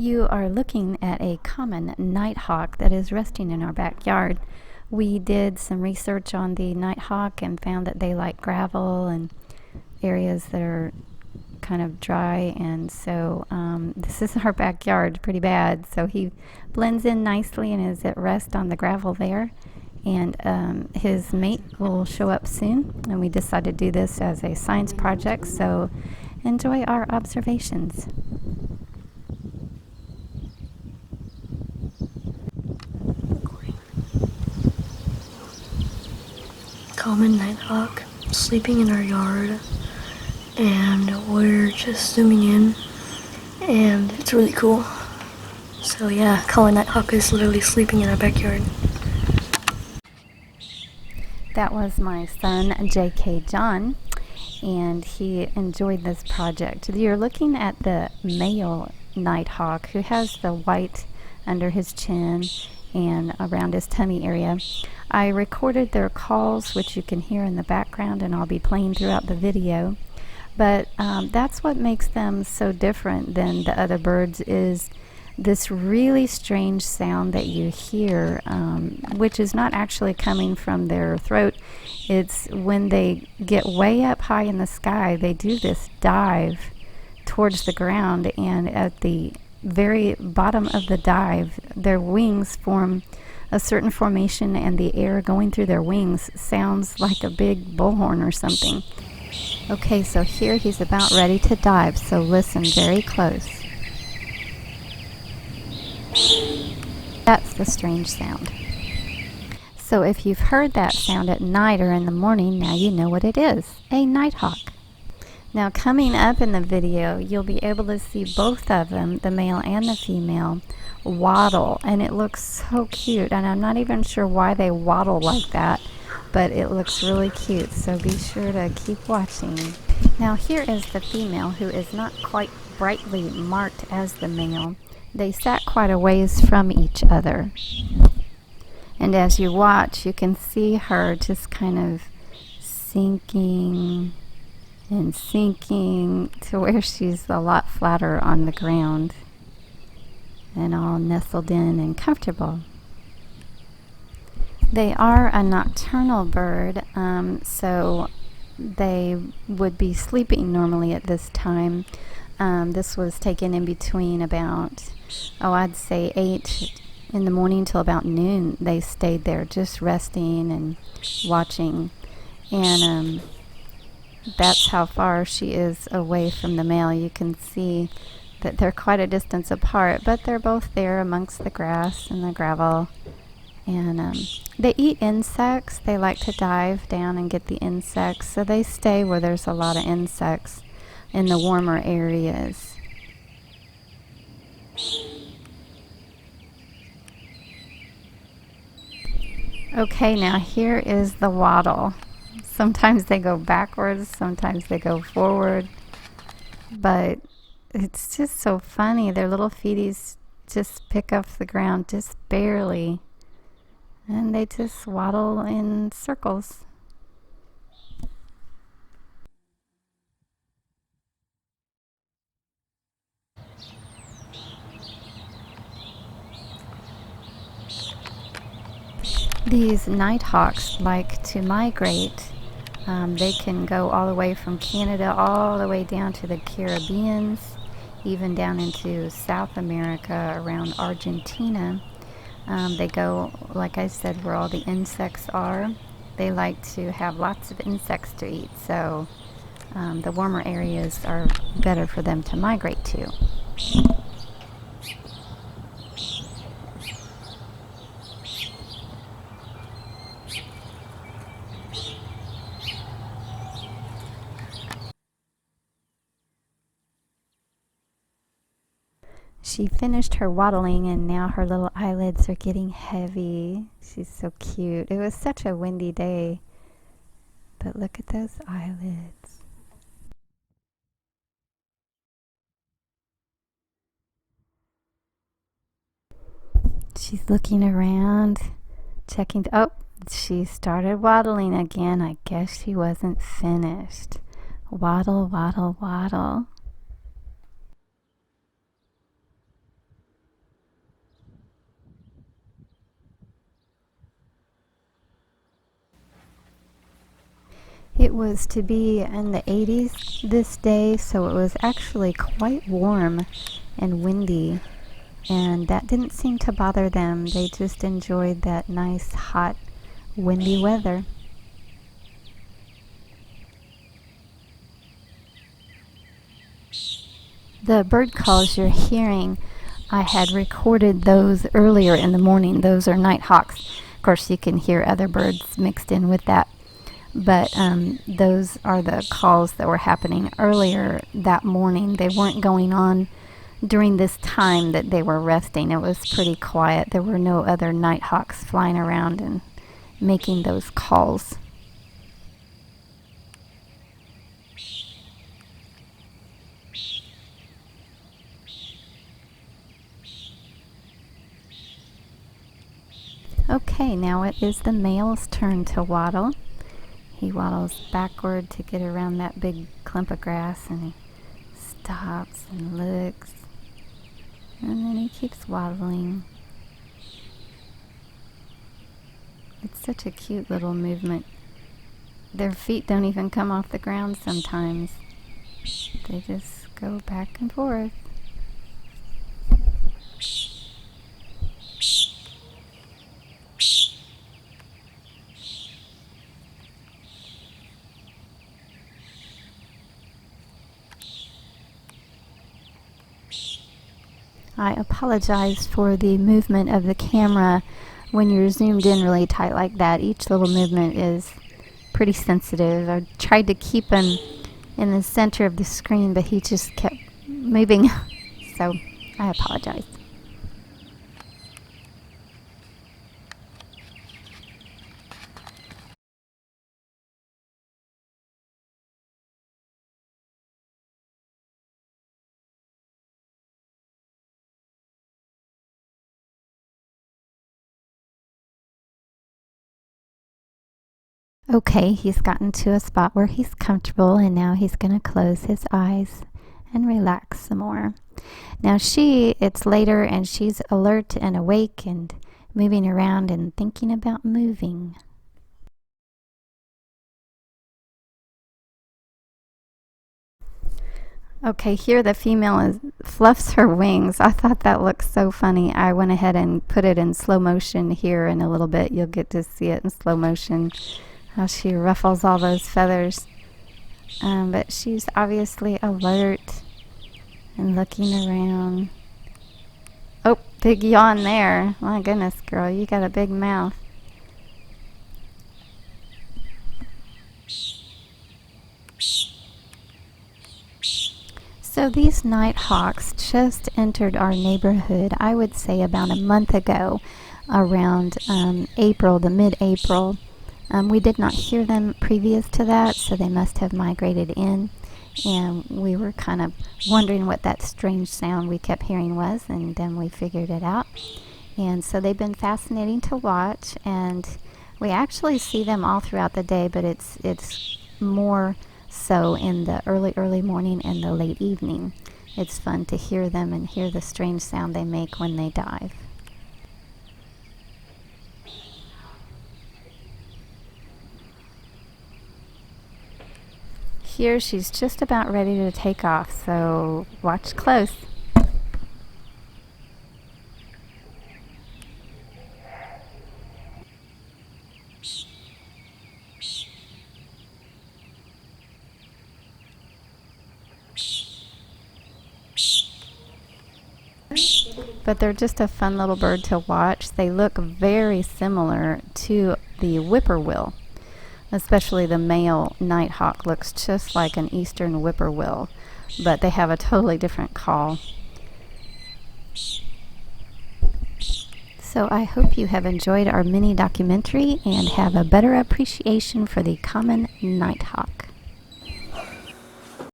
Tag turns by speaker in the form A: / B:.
A: You are looking at a common nighthawk that is resting in our backyard. We did some research on the nighthawk and found that they like gravel and areas that are kind of dry, and so this is our backyard pretty bad, so he blends in nicely and is at rest on the gravel there, and his mate will show up soon, and we decided to do this as a science project, so enjoy our observations.
B: Common nighthawk sleeping in our yard, and we're just zooming in, and it's really cool. So yeah, common nighthawk is literally sleeping in our backyard.
A: That was my son J.K. John, and he enjoyed this project. You're looking at the male nighthawk who has the white under his chin and around his tummy area. I recorded their calls, which you can hear in the background, and I'll be playing throughout the video. But that's what makes them so different than the other birds, is this really strange sound that you hear, which is not actually coming from their throat. It's when they get way up high in the sky, they do this dive towards the ground, and at the very bottom of the dive, their wings form a certain formation, and the air going through their wings sounds like a big bullhorn or something. Okay, so here he's about ready to dive, so listen very close. That's the strange sound. So if you've heard that sound at night or in the morning, now you know what it is, a nighthawk. Now coming up in the video, you'll be able to see both of them, the male and the female, waddle, and it looks so cute, and I'm not even sure why they waddle like that, but it looks really cute, so be sure to keep watching. Now here is the female, who is not quite brightly marked as the male. They sat quite a ways from each other, and as you watch, you can see her just kind of sinking and sinking to where she's a lot flatter on the ground and all nestled in and comfortable. They are a nocturnal bird, so they would be sleeping normally at this time. This was taken in between about, I'd say 8 in the morning till about noon. They stayed there just resting and watching, and that's how far she is away from the male. You can see that they're quite a distance apart, but they're both there amongst the grass and the gravel. And they eat insects. They like to dive down and get the insects, so they stay where there's a lot of insects in the warmer areas. Okay, now here is the waddle. Sometimes they go backwards, sometimes they go forward, but it's just so funny. Their little feeties just pick up the ground just barely, and they just waddle in circles. These nighthawks like to migrate. They can go all the way from Canada all the way down to the Caribbeans, even down into South America around Argentina. They go, like I said, where all the insects are. They like to have lots of insects to eat, so the warmer areas are better for them to migrate to. She finished her waddling, and now her little eyelids are getting heavy. She's so cute. It was such a windy day, but look at those eyelids. She's looking around, checking. Oh, she started waddling again. I guess she wasn't finished. Waddle, waddle, waddle. It was to be in the 80s this day, so it was actually quite warm and windy, and that didn't seem to bother them. They just enjoyed that nice, hot, windy weather. The bird calls you're hearing, I had recorded those earlier in the morning. Those are nighthawks. Of course, you can hear other birds mixed in with that. But those are the calls that were happening earlier that morning. They weren't going on during this time that they were resting. It was pretty quiet. There were no other nighthawks flying around and making those calls. Okay, now it is the male's turn to waddle. He waddles backward to get around that big clump of grass, and he stops and looks, and then he keeps waddling. It's such a cute little movement. Their feet don't even come off the ground sometimes. They just go back and forth. I apologize for the movement of the camera when you're zoomed in really tight like that. Each little movement is pretty sensitive. I tried to keep him in the center of the screen, but he just kept moving. So I apologize. Okay, he's gotten to a spot where he's comfortable, and now he's going to close his eyes and relax some more. Now it's later, and she's alert and awake and moving around and thinking about moving. Okay, here the female fluffs her wings. I thought that looked so funny. I went ahead and put it in slow motion here in a little bit. You'll get to see it in slow motion, how she ruffles all those feathers. But she's obviously alert and looking around. Oh, big yawn there. My goodness, girl, you got a big mouth. So these nighthawks just entered our neighborhood, I would say about a month ago, around April, the mid-April. We did not hear them previous to that, so they must have migrated in. And we were kind of wondering what that strange sound we kept hearing was, and then we figured it out. And so they've been fascinating to watch, and we actually see them all throughout the day, but it's more so in the early morning and the late evening. It's fun to hear them and hear the strange sound they make when they dive. Here she's just about ready to take off, so watch close. But they're just a fun little bird to watch. They look very similar to the whippoorwill. Especially the male nighthawk looks just like an eastern whippoorwill, but they have a totally different call. So I hope you have enjoyed our mini documentary and have a better appreciation for the common nighthawk.